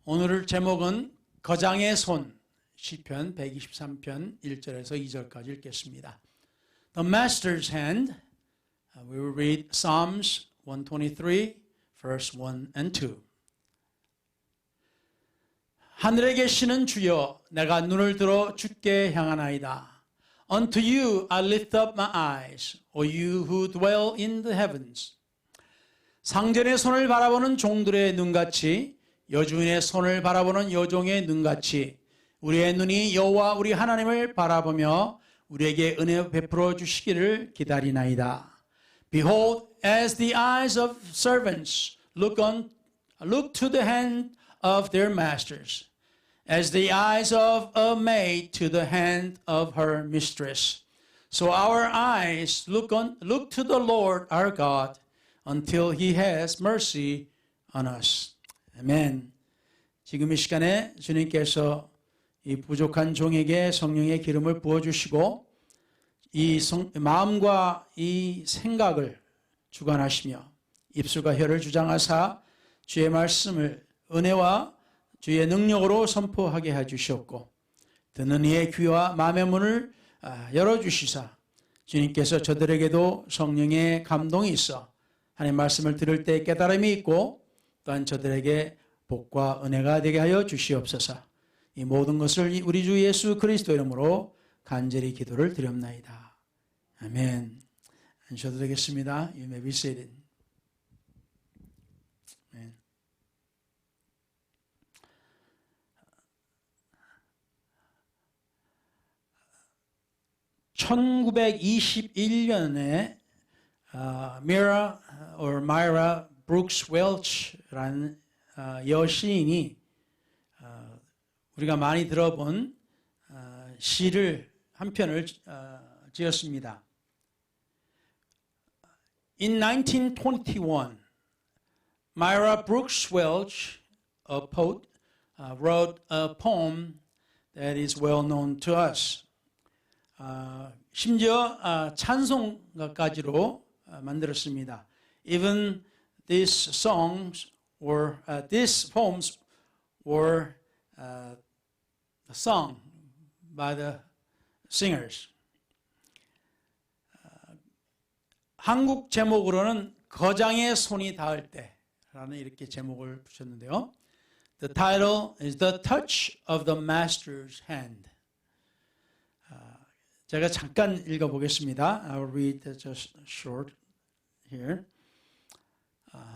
오늘 제목은 거장의 손, 시편 123편 1절에서 2절까지 읽겠습니다. The Master's Hand, we will read Psalms 123, verse 1 and 2. 하늘에 계시는 주여, 내가 눈을 들어 주께 향하나이다. Unto you I lift up my eyes, O you who dwell in the heavens. 상전의 손을 바라보는 종들의 눈같이, 여주인의 손을 바라보는 여종의 눈같이 우리의 눈이 여호와 우리 하나님을 바라보며 우리에게 은혜 베풀어 주시기를 기다리나이다. Behold, as the eyes of servants look to the hand of their masters, as the eyes of a maid to the hand of her mistress. So our eyes look to the Lord our God until He has mercy on us. 아멘. 지금 이 시간에 주님께서 이 부족한 종에게 성령의 기름을 부어주시고 이 마음과 이 생각을 주관하시며 입술과 혀를 주장하사 주의 말씀을 은혜와 주의 능력으로 선포하게 해주셨고 듣는 이의 귀와 마음의 문을 열어주시사 주님께서 저들에게도 성령의 감동이 있어 하나님의 말씀을 들을 때 깨달음이 있고 또한 저들에게 복과 은혜가 되게 하여 주시옵소서. 이 모든 것을 우리 주 예수 그리스도 이름으로 간절히 기도를 드렸나이다. 아멘. 앉으셔도 되겠습니다. You may be seated. 아멘. 1921년에 Myra Brooks Welch라는 여시인이 우리가 많이 들어본 시를 한 편을 지었습니다. In 1921, Myra Brooks Welch, a poet, wrote a poem that is well known to us. 심지어 찬송가까지로 만들었습니다. Even these poems were sung by the singers. 한국 제목으로는 거장의 손이 닿을 때라는 이렇게 제목을 붙였는데요. The title is The Touch of the Master's Hand. 제가 잠깐 읽어보겠습니다. I will read just short here.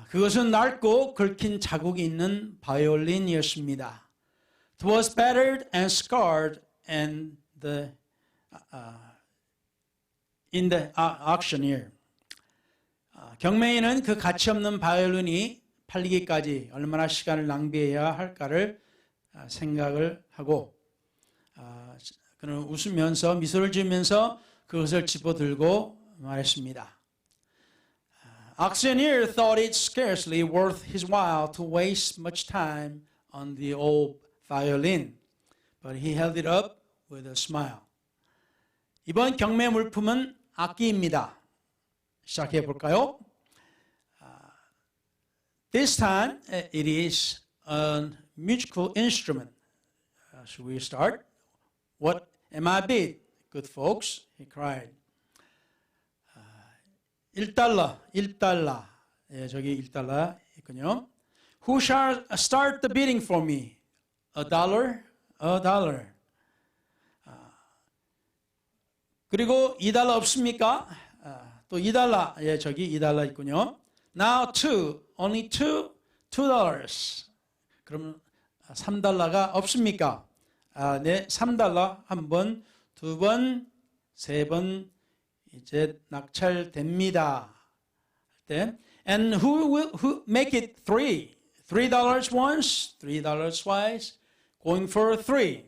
그것은 낡고 긁힌 자국이 있는 바이올린이었습니다. It was battered and scarred in the auctioneer. 경매인은 그 가치없는 바이올린이 팔리기까지 얼마나 시간을 낭비해야 할까를 생각을 하고 그는 웃으면서 미소를 지으면서 그것을 집어들고 말했습니다. Auctioneer thought it scarcely worth his while to waste much time on the old violin, but he held it up with a smile. 이번 경매 물품은 악기입니다. 시작해 볼까요? This time it is a musical instrument. Should we start? What am I bid? Good folks, he cried. $1. 예, 저기 $1 있군요. Who shall start the bidding for me? $1? $1. 그리고 $2 없습니까? 또 $2. 예, 저기 $2 있군요. Now only $2. 그럼 $3가 없습니까? 네, $3 한 번, 두 번, 세 번 이제 낙찰됩니다. And who make it $3? $3 once, $3 twice, going for $3.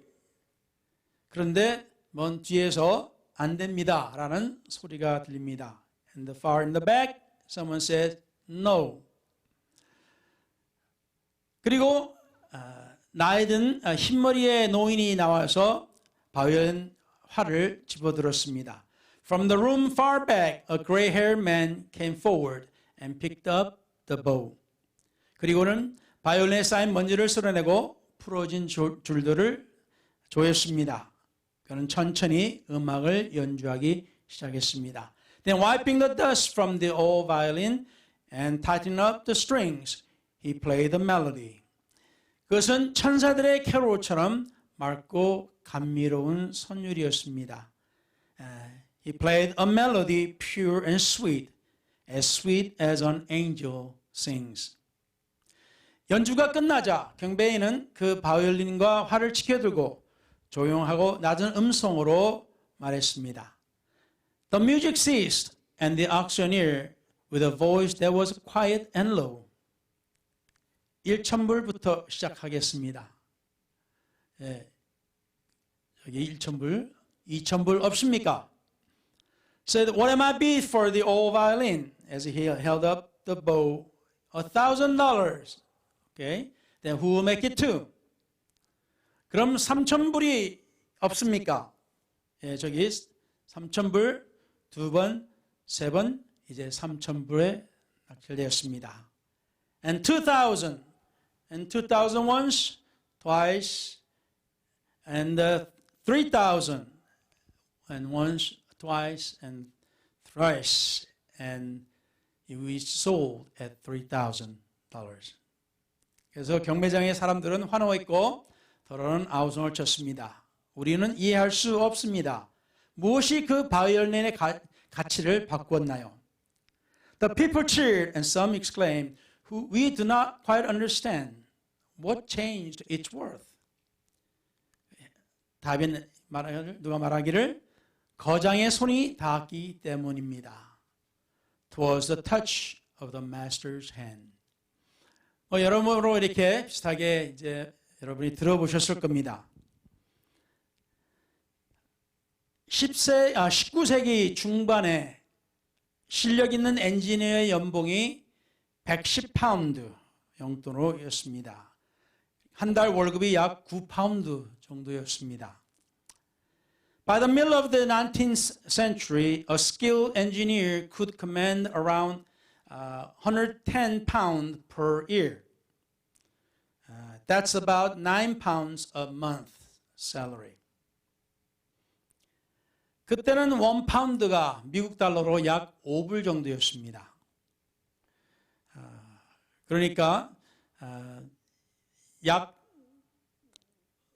그런데 먼 뒤에서 안 됩니다. 라는 소리가 들립니다. And far in the back, someone said no. 그리고 나이든 흰머리의 노인이 나와서 바이올린 활을 집어들었습니다. From the room far back, a gray-haired man came forward and picked up the bow. 그리고는 바이올린에 쌓인 먼지를 쓸어내고 풀어진 줄들을 조였습니다. 그는 천천히 음악을 연주하기 시작했습니다. Then wiping the dust from the old violin and tightening up the strings, he played the melody. 그것은 천사들의 캐롤처럼 맑고 감미로운 선율이었습니다. He played a melody pure and sweet as an angel sings. 연주가 끝나자 경배인은 그 바이올린과 활을 지켜들고 조용하고 낮은 음성으로 말했습니다. The music ceased, and the auctioneer, with a voice that was quiet and low. 1,000불부터 시작하겠습니다. 예, 여기 1,000불, 2,000불 없습니까? Said, what am I bid for the old violin? As he held up the bow, $1,000. Okay, then who will make it two? 그럼 3,000불이 없습니까? 예, 저기 3,000불 두 번, 세 번, 이제 3,000불에 낙찰되었습니다. And 2,000, and 2,000 once, twice, and 3,000, and once, twice, and thrice, and we sold at $3,000. 그래서 경매장의 사람들은 환호했고 더러는 아우성을 쳤습니다. 우리는 이해할 수 없습니다. 무엇이 그 바이올린의 가치를 바꾸었나요? The people cheered and some exclaimed, we do not quite understand what changed its worth. 답이 누가 말하기를 거장의 손이 닿았기 때문입니다. Twas the touch of the master's hand. 여러모로 이렇게 비슷하게 이제 여러분이 들어보셨을 겁니다. 19세기 중반에 실력 있는 엔지니어의 연봉이 110파운드 용돈으로였습니다. 한 달 월급이 약 9파운드 정도였습니다. By the middle of the 19th century, a skilled engineer could command around 110 pounds per year. That's about 9 pounds a month salary. 그때는 1파운드가 미국 달러로 약 5불 정도였습니다. 그러니까 약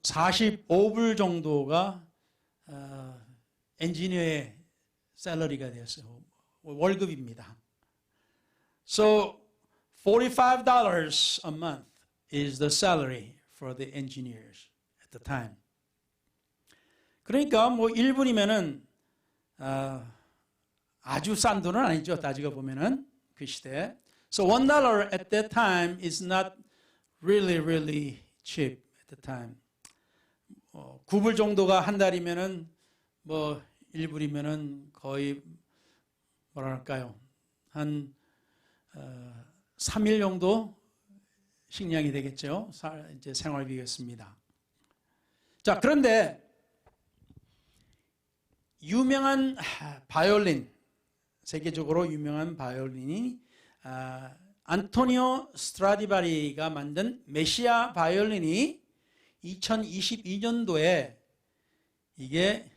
45불 정도가 엔지니어의 샐러리가 되었어요. 월급입니다. So $45 a month is the salary for the engineers at the time. 그러니까 뭐 1불이면은 아주 싼 돈은 아니죠. 따지고 보면은 그 시대. So $1 at that time is not really cheap at the time. 9불 정도가 한 달이면은 뭐 1불이면은 거의 뭐랄까요? 한 3일 정도 식량이 되겠죠. 이제 생활비겠습니다. 자, 그런데 유명한 바이올린, 세계적으로 유명한 바이올린이 안토니오 스트라디바리가 만든 메시아 바이올린이 2022년도에 이게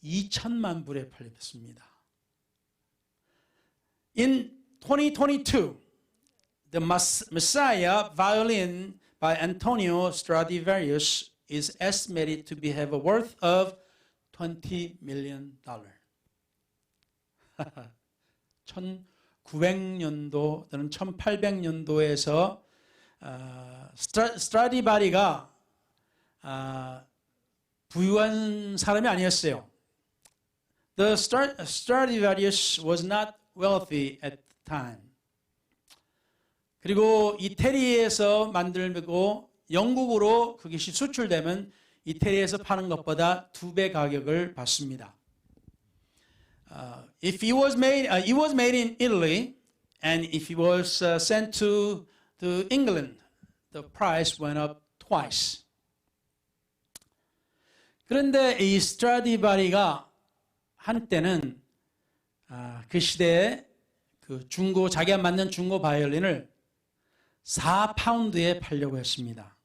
2천만 불에 팔렸습니다. In 2022, the Messiah violin by Antonio Stradivarius is estimated to have a worth of $20 million. 1900년도 또는 1800년도에서 스트라디바리가 부유한 사람이 아니었어요. The Stradivarius was not wealthy at the time. 그리고 이태리에서 만들고 영국으로 그것이 수출되면 이태리에서 파는 것보다 2배 가격을 받습니다. If it was made in Italy, and if it was sent to England, the price went up twice. 그런데 이 스트라디바리가 한때는 그 시대에 그 자기가 만든 중고 바이올린을 4파운드에 팔려고 했습니다.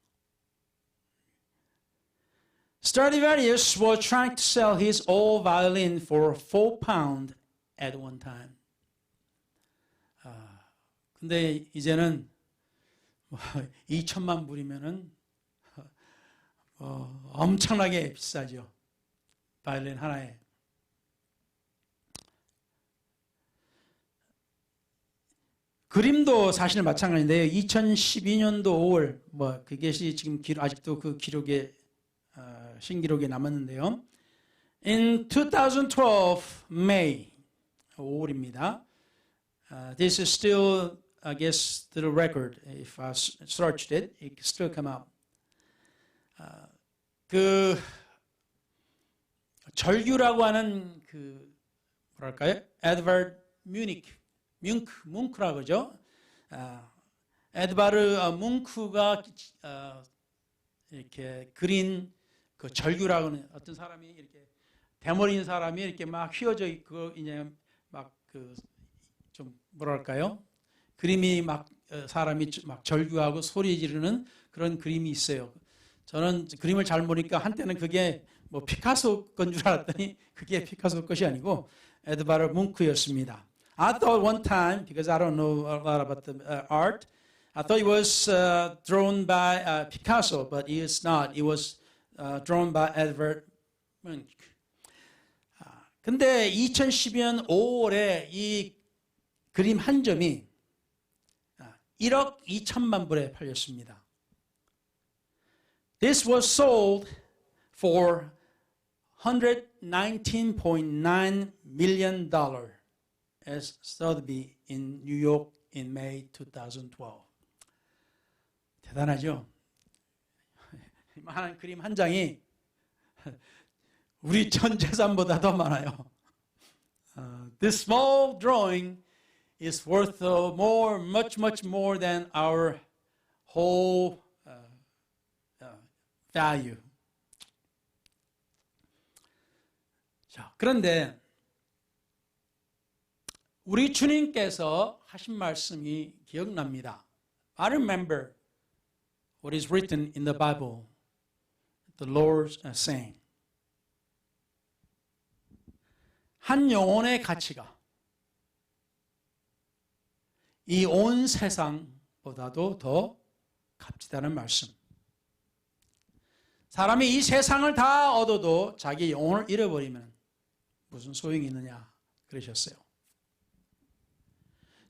Stradivarius was trying to sell his old violin for 4 pounds at one time. 근데 이제는 2천만 불이면은 엄청나게 비싸죠. 바이올린 하나에. 그림도 사실 마찬가지인데요. 2012년도 5월 그게 지금 아직도 그 기록에 신기록에 남았는데요. In 2012 May 5월입니다. This is still, I guess, the record. If I searched it, it could still come out. 그 절규라고 하는 그 뭐랄까요? 에드바르 뭉크라고 그러죠. 에드바르 뭉크가 이렇게 그린 그 절규라고 하는 어떤 사람이 이렇게 대머리인 사람이 이렇게 막 휘어져 있고 이제 막 그 좀 뭐랄까요? 그림이 막 사람이 막 절규하고 소리 지르는 그런 그림이 있어요. 저는 그림을 잘 모르니까 한때는 그게 뭐 피카소 건 줄 알았더니 그게 피카소 것이 아니고 에드바르 뭉크였습니다. I thought one time, because I don't know a lot about the art, I thought it was drawn by Picasso, but it is not. It was drawn by Edvard Munch. 근데 2012년 5월에 이 그림 한 점이 1억 2천만 불에 팔렸습니다. This was sold for $119.9 million as Sotheby's in New York in May 2012. 대단하죠? 이만한 그림 한 장이 우리 전 재산보다 더 많아요. This small drawing is worth much more than our whole value. 자, 그런데 우리 주님께서 하신 말씀이 기억납니다. I remember what is written in the Bible. The Lord's saying. 한 영혼의 가치가 이 온 세상보다도 더 값지다는 말씀. 사람이 이 세상을 다 얻어도 자기 영혼을 잃어버리면 무슨 소용이 있느냐 그러셨어요.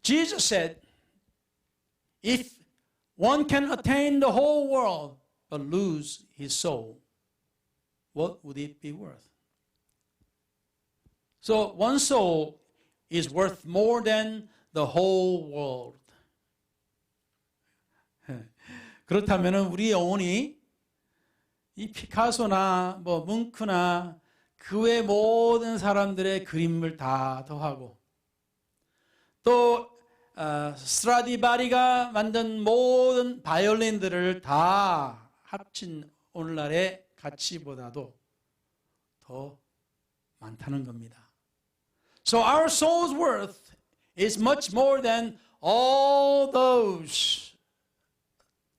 Jesus said, if one can attain the whole world but lose his soul, what would it be worth? So one soul is worth more than the whole world. 그렇다면 우리 영혼이 이 피카소나 뭐 뭉크나 그 외 모든 사람들의 그림을 다 더하고 또 스트라디바리가 만든 모든 바이올린들을 다 합친 오늘날의 가치보다도 더 많다는 겁니다. So our soul's worth is much more than all those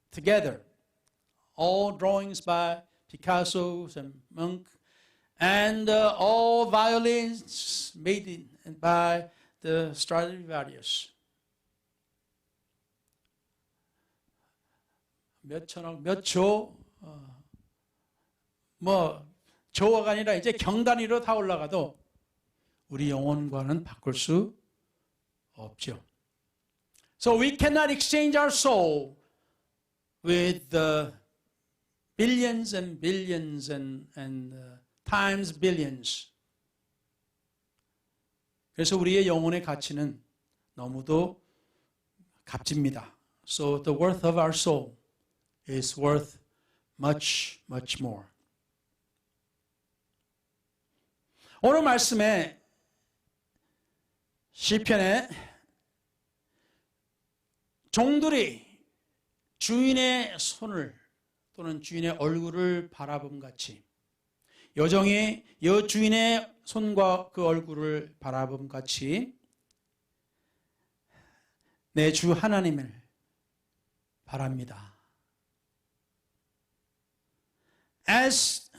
together. All drawings by Picasso and Munch, and all violins made by the Stradivarius. 몇 천억, 몇 조, 조가 아니라 이제 경단위로 다 올라가도 우리 영혼과는 바꿀 수 없죠. So we cannot exchange our soul with the billions and billions and times billions. 그래서 우리의 영혼의 가치는 너무도 값집니다. So the worth of our soul is worth much more. 오늘 말씀에 시편에 종들이 주인의 손을 또는 주인의 얼굴을 바라봄 같이 여종이 여주인의 손과 그 얼굴을 바라봄 같이 내 주 하나님을 바랍니다. As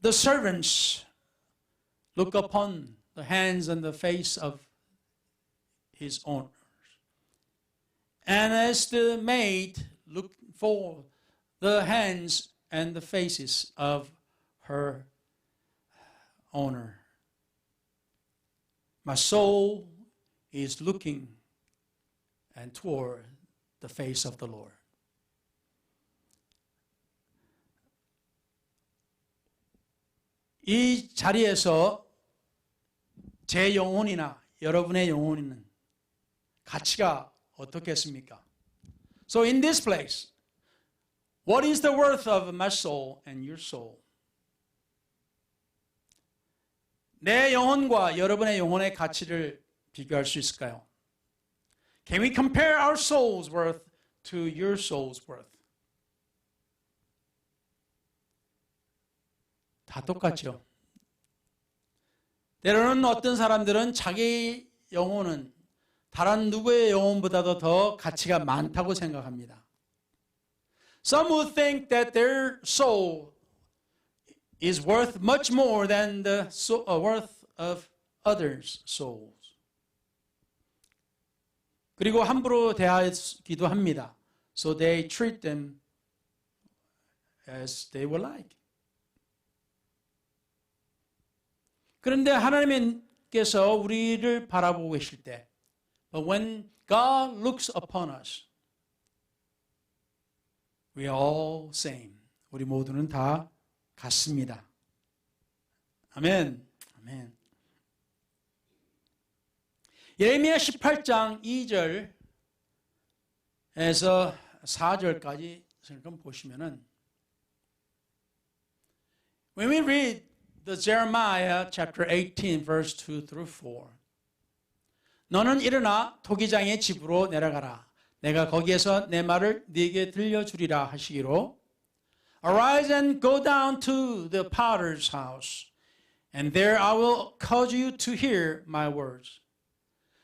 the servants look upon the hands and the face of his owners, and as the maid looked for the hands and the faces of her owner, my soul is looking and toward the face of the Lord. 이 자리에서 제 영혼이나 여러분의 영혼에는 가치가 어떻겠습니까? So in this place, what is the worth of my soul and your soul? 내 영혼과 여러분의 영혼의 가치를 비교할 수 있을까요? Can we compare our soul's worth to your soul's worth? 다 똑같죠. 때로는 어떤 사람들은 자기 영혼은 다른 누구의 영혼보다도 더 가치가 많다고 생각합니다. Some who think that their soul is worth much more than the worth of others' souls. 그리고 함부로 대하기도 합니다. So they treat them as they would like. 그런데 하나님께서 우리를 바라보고 계실 때, but when God looks upon us, we are all same. 우리 모두는 다 같습니다. 아멘. 아멘. 예레미야 18장 2절에서 4절까지 잠깐 보시면은, when we read the Jeremiah chapter 18 verse 2 through 4, 너는 일어나 토기장의 집으로 내려가라. 내가 거기에서 내 말을 네게 들려주리라 하시기로, Arise and go down to the potter's house, and there I will cause you to hear my words.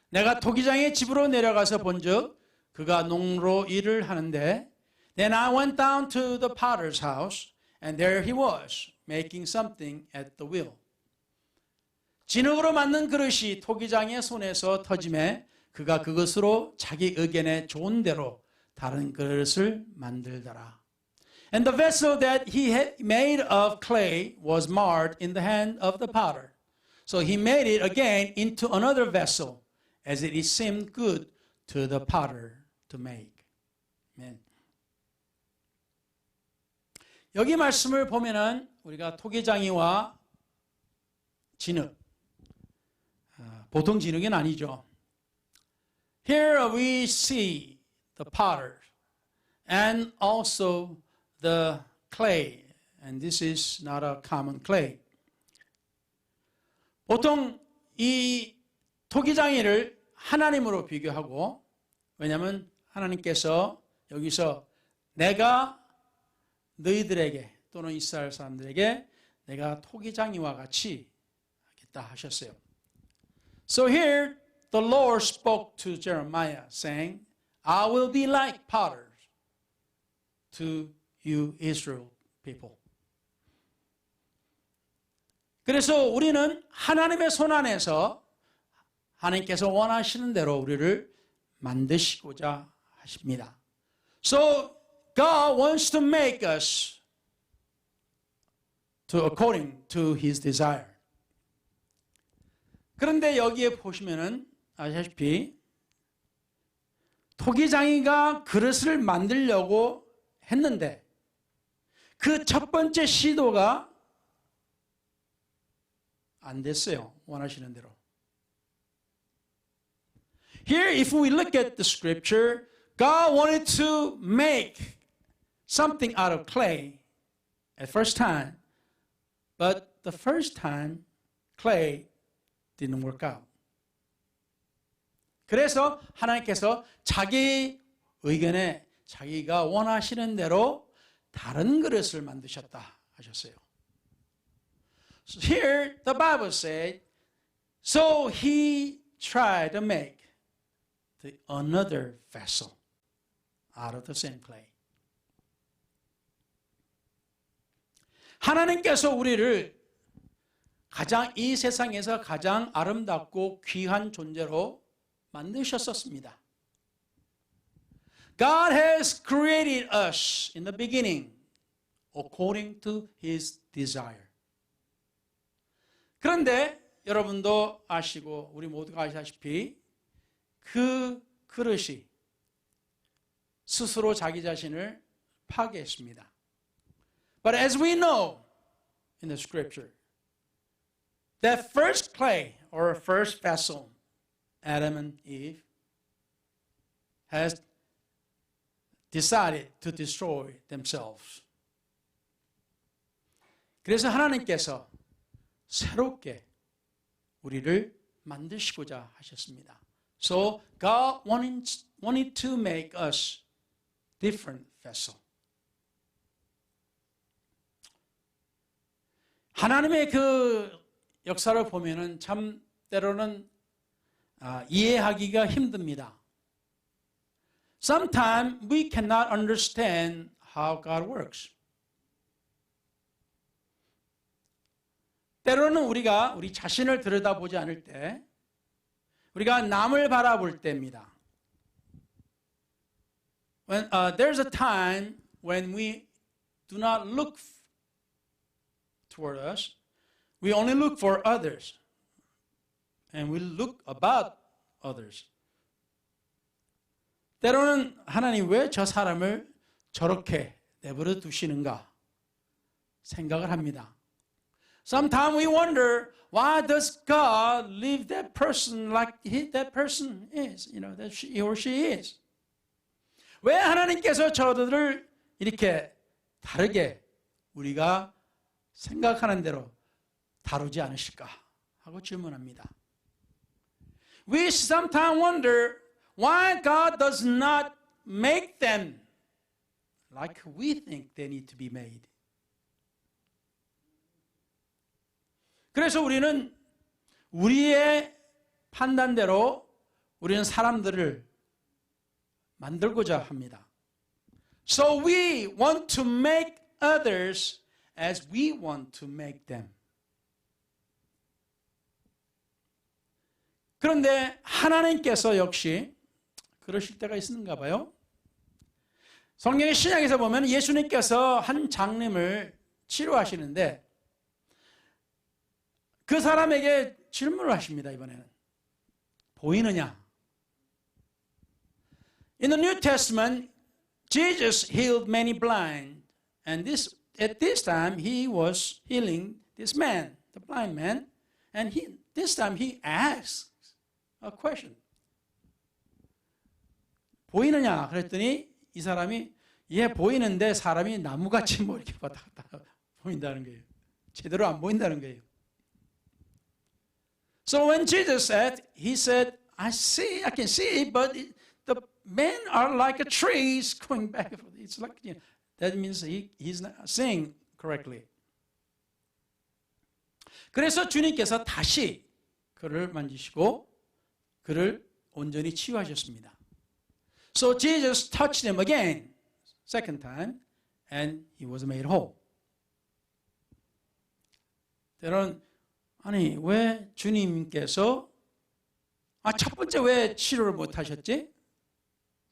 내가 토기장의 집으로 내려가서 본즉 그가 농로 일을 하는데, Then I went down to the potter's house, and there he was, making something at the wheel. 진흙으로 만든 그릇이 토기장의 손에서 터짐에 그가 그것으로 자기 의견에 좋은 대로 다른 그릇을 만들더라. And the vessel that he had made of clay was marred in the hand of the potter. So he made it again into another vessel, as it seemed good to the potter to make. Amen. 여기 말씀을 보면은 우리가 토기장이와 진흙, 보통 진흙은 아니죠. Here we see the potter and also the clay, and this is not a common clay. 보통 이 토기장이를 하나님으로 비교하고, 왜냐하면 하나님께서 여기서 내가 너희들에게 또는 이스라엘 사람들에게 내가 토기장이와 같이 하겠다 하셨어요. So here the Lord spoke to Jeremiah saying, I will be like potters to you Israel people. 그래서 우리는 하나님의 손 안에서 하나님께서 원하시는 대로 우리를 만드시고자 하십니다. So God wants to make us according to His desire. 그런데 여기에 보시면은 아시다시피 토기장이가 그릇을 만들려고 했는데 그 첫 번째 시도가 안 됐어요. 원하시는 대로. Here, if we look at the scripture, God wanted to make something out of clay at first time, but the first time, clay didn't work out. 그래서 하나님께서 자기 의견에 자기가 원하시는 대로 다른 그릇을 만드셨다 하셨어요. So here the Bible said, so he tried to make another vessel out of the same clay. 하나님께서 우리를 이 세상에서 가장 아름답고 귀한 존재로 만드셨었습니다. God has created us in the beginning according to His desire. 그런데 여러분도 아시고 우리 모두가 아시다시피 그 그릇이 스스로 자기 자신을 파괴했습니다. But as we know in the scripture, that first clay or first vessel, Adam and Eve, has decided to destroy themselves. 그래서 하나님께서 새롭게 우리를 만드시고자 하셨습니다. So God wanted to make us different vessel. 하나님의 그 역사를 보면은 참 때로는 이해하기가 힘듭니다. Sometimes we cannot understand how God works. 때로는 우리가 우리 자신을 들여다보지 않을 때 우리가 남을 바라볼 때입니다. There's a time when we do not look toward us. We only look for others. And we look about others. 때로는 하나님 왜 저 사람을 저렇게 내버려 두시는가 생각을 합니다. Sometimes we wonder, why does God leave that person like that person is, that he or she is? 왜 하나님께서 저들을 이렇게 다르게 우리가 생각하는 대로 다루지 않으실까 하고 질문합니다. We sometimes wonder why God does not make them like we think they need to be made. 그래서 우리는 우리의 판단대로 우리는 사람들을 만들고자 합니다. So we want to make others as we want to make them. 그런데 하나님께서 역시 그러실 때가 있는가 봐요. 성경의 신약에서 보면 예수님께서 한 장님을 치료하시는데 그 사람에게 질문을 하십니다. 이번에는 보이느냐? In the New Testament, Jesus healed many blind, and at this time he was healing this man, the blind man, and this time he asks a question. 보이느냐? 그랬더니 이 사람이 보이는데 사람이 나무같이 뭐 이렇게 왔다 갔다 보인다는 거예요. 제대로 안 보인다는 거예요. So when Jesus said, he said, I can see, but the men are like a trees going back and forth. It's like, that means he's not saying correctly. 그래서 주님께서 다시 그를 만지시고 그를 온전히 치유하셨습니다. So Jesus touched him again, second time, and he was made whole. 때로는 아니 왜 주님께서 첫 번째 왜 치료를 못 하셨지?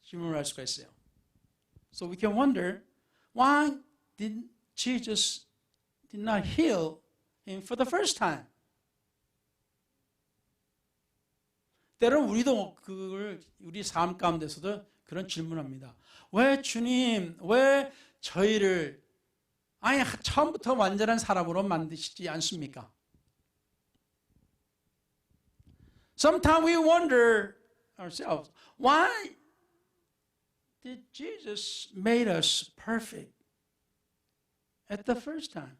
질문을 할 수가 있어요. So we can wonder why did Jesus did not heal him for the first time? 때로는 우리도 그걸 우리 삶 가운데서도 그런 질문합니다. 왜 주님, 왜 저희를 처음부터 완전한 사람으로 만드시지 않습니까? Sometimes we wonder ourselves, why did Jesus made us perfect at the first time?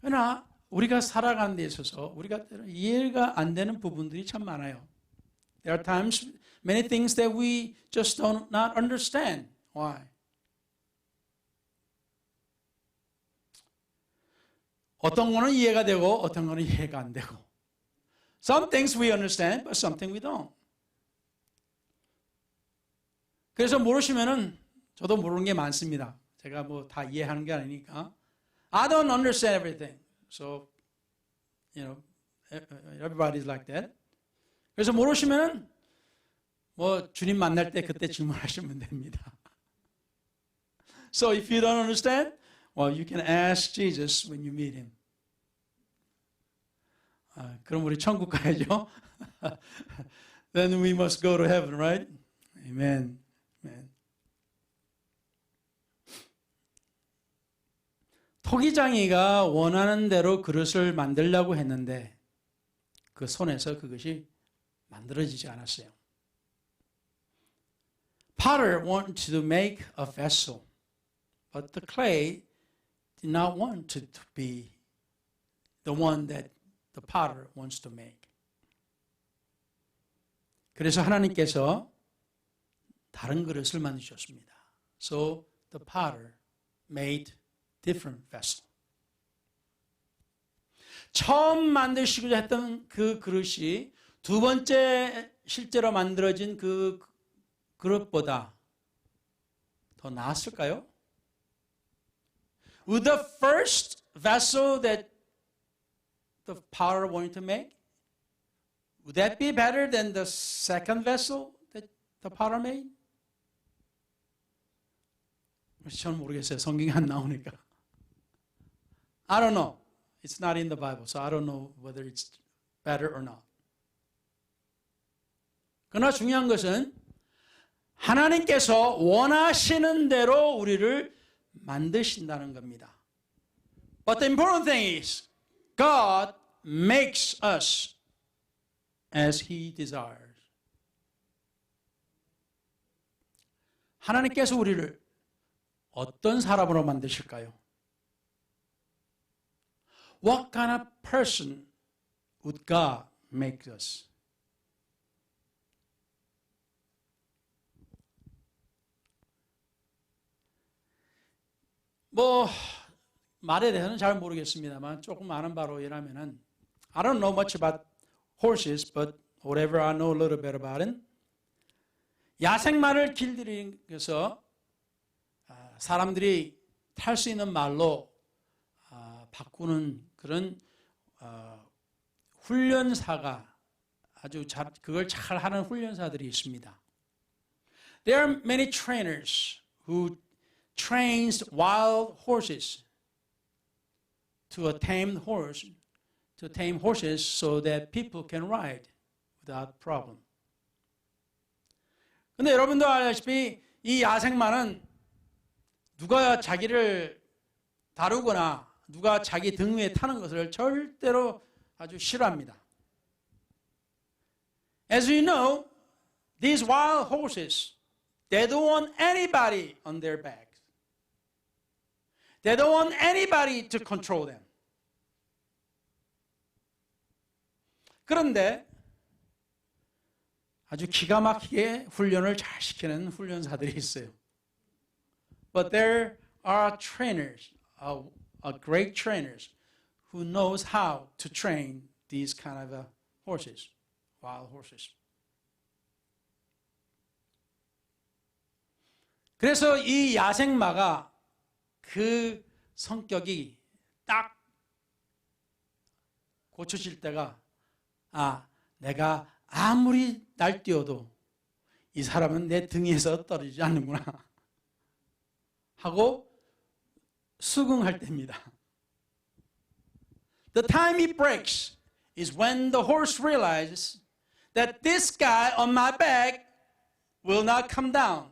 그러나 우리가 살아가는 데 있어서 우리가 이해가 안 되는 부분들이 참 많아요. There are times, many things that we just don't not understand. Why? 어떤 거는 이해가 되고 어떤 거는 이해가 안 되고. Some things we understand, but some things we don't. 그래서 모르시면은 저도 모르는 게 많습니다. 제가 뭐 다 이해하는 게 아니니까. I don't understand everything. So, everybody's like that. 그래서 모르시면은 뭐 주님 만날 때 그때 질문하시면 됩니다. So if you don't understand, well, you can ask Jesus when you meet him. 그럼 우리 천국 가야죠. Then we must go to heaven, right? Amen. Amen. 토기장이가 원하는 대로 그릇을 만들려고 했는데 그 손에서 그것이 만들어지지 않았어요. Potter wanted to make a vessel, but the clay did not want to be the one that the potter wants to make. 그래서 하나님께서 다른 그릇을 만드셨습니다. So the potter made different vessel. 처음 만드시고자 했던 그 그릇이 두 번째 실제로 만들어진 그 그릇보다 더 나았을까요? Would the first vessel that the potter wanted to make, would that be better than the second vessel that the potter made? 저는 모르겠어요. 성경이 안 나오니까. I don't know. It's not in the Bible, so I don't know whether it's better or not. 그러나 중요한 것은 하나님께서 원하시는 대로 우리를 만드신다는 겁니다. But the important thing is God makes us as He desires. 하나님께서 우리를 어떤 사람으로 만드실까요? What kind of person would God make us? 뭐 말에 대해서는 잘 모르겠습니다만 조금 아는 바로 이라면은 I don't know much about horses, but whatever I know a little bit about it. 야생마를 길들이면서 사람들이 탈 수 있는 말로 바꾸는 그런 훈련사가 아주 그걸 잘 하는 훈련사들이 있습니다. There are many trainers who trains wild horses to a tamed horse, to tame horses so that people can ride without problem. 근데 여러분도 알다시피 이 야생마는 누가 자기를 다루거나 누가 자기 등 위에 타는 것을 절대로 아주 싫어합니다. As you know, these wild horses, they don't want anybody on their backs. They don't want anybody to control them. 그런데 아주 기가 막히게 훈련을 잘 시키는 훈련사들이 있어요. But there are trainers, great trainers, who knows how to train these kind of horses, wild horses. 그래서 이 야생마가 그 성격이 딱 고쳐질 때가 내가 아무리 날뛰어도 이 사람은 내 등에서 떨어지지 않는구나 하고 수긍할 때입니다. The time it breaks is when the horse realizes that this guy on my back will not come down,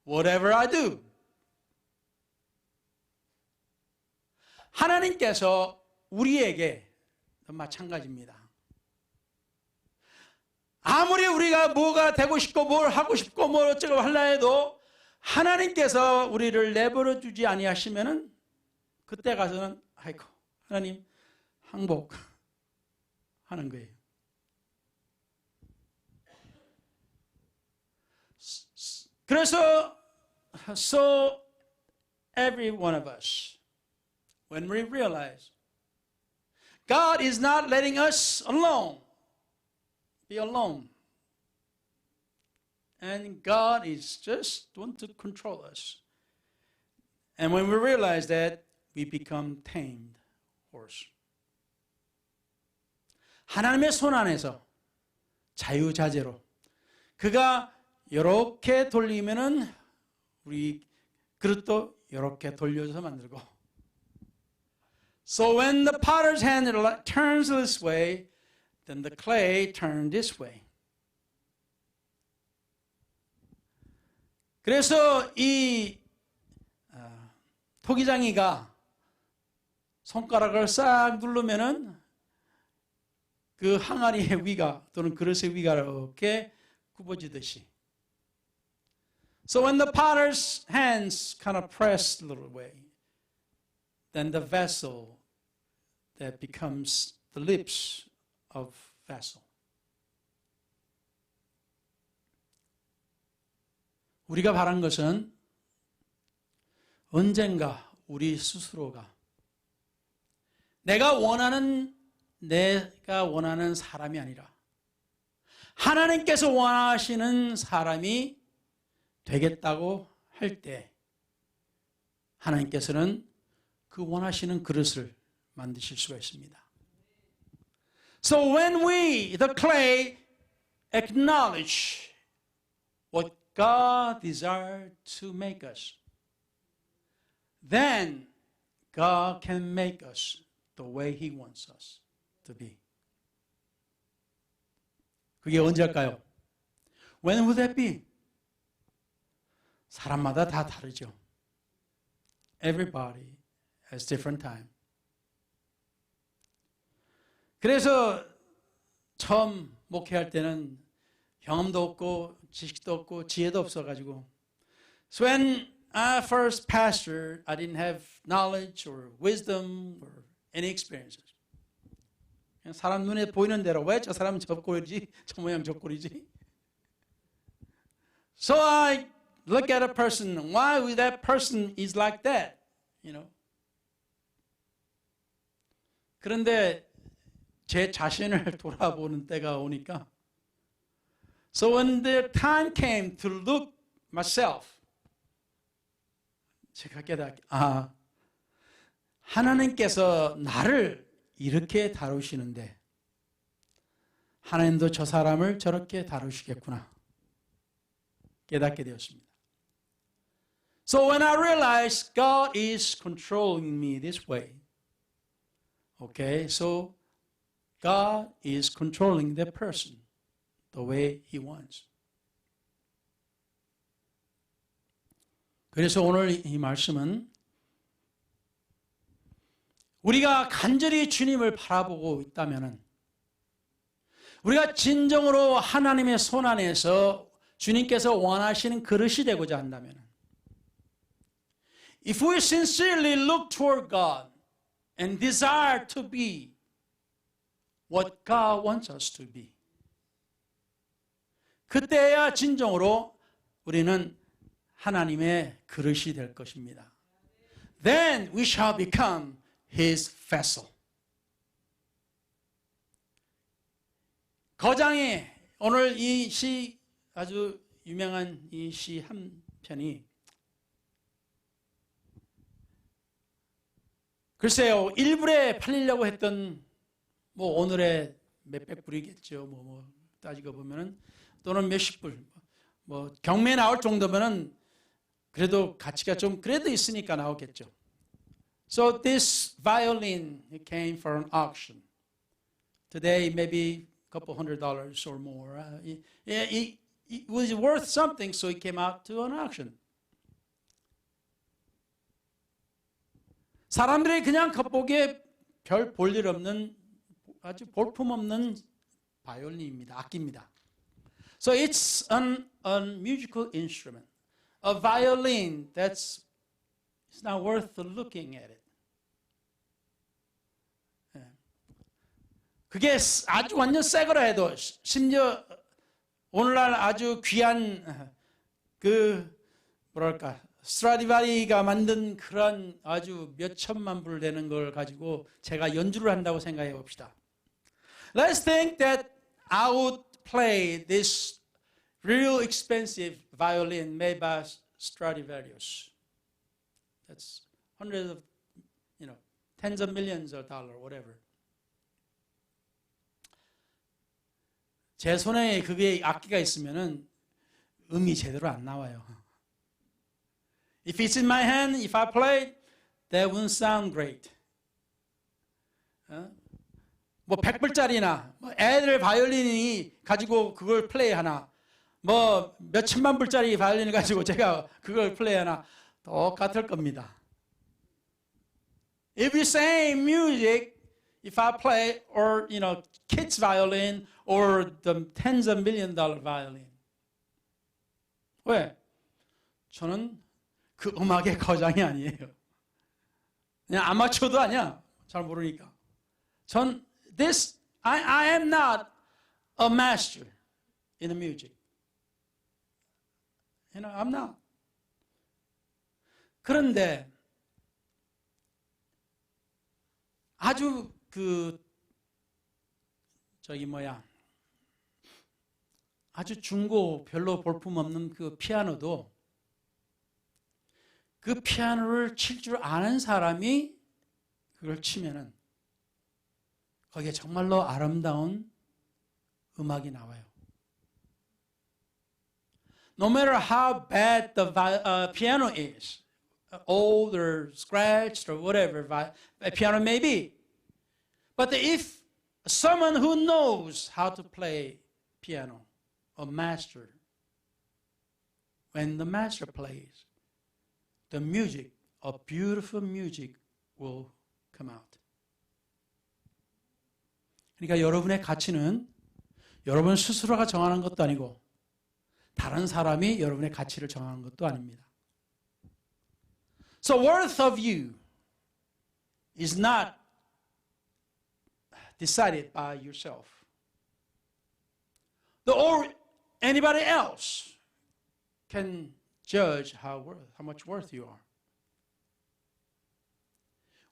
whatever I do. 하나님께서 우리에게 마찬가지입니다. 아무리 우리가 뭐가 되고 싶고 뭘 하고 싶고 뭘 어쩌고 하려 해도 하나님께서 우리를 내버려 주지 아니하시면은 그때 가서는 아이고 하나님 항복하는 거예요. 그래서 so every one of us, when we realize God is not letting us alone, be alone. And God is just want to control us. And when we realize that, we become tamed horse. 하나님의 손 안에서 자유자재로 그가 이렇게 돌리면은 우리 그릇도 이렇게 돌려서 만들고. So when the potter's hand turns this way, then the clay turns this way. 그래서 이 토기장이가 손가락을 싹 누르면은 그 항아리의 위가 또는 그릇의 위가 이렇게 굽어지듯이. So when the potter's hands kind of press a little way, then the vessel that becomes the lips of vessel. 우리가 바란 것은 언젠가 우리 스스로가 내가 원하는 사람이 아니라 하나님께서 원하시는 사람이 되겠다고 할 때 하나님께서는 그 원하시는 그릇을 만드실 수가 있습니다. So when we, the clay, acknowledge what God desired to make us, then God can make us the way He wants us to be. 그게 언제일까요? When would that be? 사람마다 다 다르죠. Everybody has different time. 그래서 처음 목회할 때는 경험도 없고 지식도 없고 지혜도 없어가지고 So when I first pastored, I didn't have knowledge or wisdom or any experiences. 그냥 사람 눈에 보이는 대로 왜 저 사람은 저 꼴이지? 저 모양 저 꼴이지? So I look at a person, why that person is like that? You know. 그런데 제 자신을 돌아보는 때가 오니까 So when the time came to look myself, 제가 깨닫게, 하나님께서 나를 이렇게 다루시는데 하나님도 저 사람을 저렇게 다루시겠구나 깨닫게 되었습니다. So when I realized God is controlling me this way, okay, so God is controlling that person the way He wants. 그래서 오늘 이 말씀은 우리가 간절히 주님을 바라보고 있다면은 우리가 진정으로 하나님의 손 안에서 주님께서 원하시는 그릇이 되고자 한다면은 If we sincerely look toward God and desire to be what God wants us to be, 그때야 진정으로 우리는 하나님의 그릇이 될 것입니다. Then we shall become His vessel. 거장이 오늘 이 시 아주 유명한 이 시 한 편이 글쎄요, 1불에 팔리려고 했던 뭐 오늘의 몇백 불이겠죠. 뭐 따지고 보면은 또는 몇십 불. 뭐 경매에 나올 정도면은 그래도 가치가 좀 그래도 있으니까 나오겠죠. So this violin it came for an auction. Today maybe a couple $100 or more. It was worth something, so it came out to an auction. 사람들이 그냥 겉보기에 별 볼 일 없는 아주 볼품 없는 바이올린입니다. 악기입니다. So it's a musical instrument. A violin that's it's not worth looking at it. 그게 아주 완전 새 거라 해도 심지어 오늘날 아주 귀한 그 뭐랄까 스트라디바리가 만든 그런 아주 몇 천만 불 되는 걸 가지고 제가 연주를 한다고 생각해 봅시다. Let's think that I would play this real expensive violin made by Stradivarius. That's hundreds of, tens of millions of dollars, whatever. 제 손에 그게 악기가 있으면은 음이 제대로 안 나와요. If it's in my hand, if I play, that won't sound great. 뭐 100불짜리나 뭐 애들 바이올린이 가지고 그걸 플레이하나 뭐 몇천만 불짜리 바이올린을 가지고 제가 그걸 플레이하나 똑같을 겁니다. If you sing music, if I play or kids violin or the tens of million dollar violin. 왜? 저는 그 음악의 거장이 아니에요. 그냥 아마추어도 아니야. 잘 모르니까. I am not a master in the music. I'm not. 그런데 아주 아주 중고 별로 볼품없는 그 피아노도 그 피아노를 칠 줄 아는 사람이 그걸 치면은 거기에 정말로 아름다운 음악이 나와요. No matter how bad the piano is, old or scratched or whatever a piano may be, but if someone who knows how to play piano, a master, when the master plays, the music, a beautiful music will come out. 그러니까 여러분의 가치는 여러분 스스로가 정하는 것도 아니고 다른 사람이 여러분의 가치를 정하는 것도 아닙니다. So worth of you is not decided by yourself. Or anybody else can judge how much worth you are.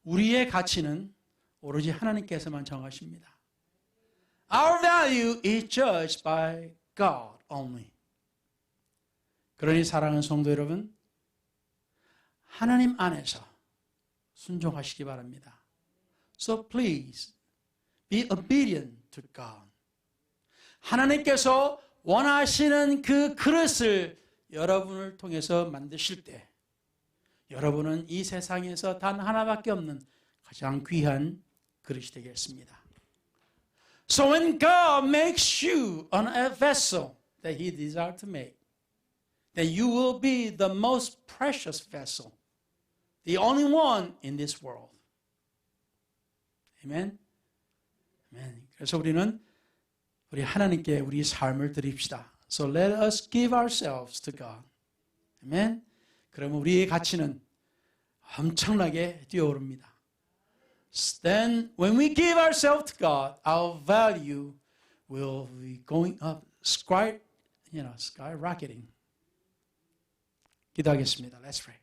우리의 가치는 오로지 하나님께서만 정하십니다. Our value is judged by God only. 그러니 사랑하는 성도 여러분, 하나님 안에서 순종하시기 바랍니다. So please be obedient to God. 하나님께서 원하시는 그 그릇을 여러분을 통해서 만드실 때 여러분은 이 세상에서 단 하나밖에 없는 가장 귀한 그릇이 되겠습니다. So when God makes you a vessel that He desires to make, then you will be the most precious vessel, the only one in this world. Amen? Amen. 그래서 우리 하나님께 우리 삶을 드립시다. So let us give ourselves to God. Amen? 그러면 우리의 가치는 엄청나게 뛰어오릅니다. Then when we give ourselves to God, our value will be going up, skyrocketing. 기도하겠습니다. Let's pray.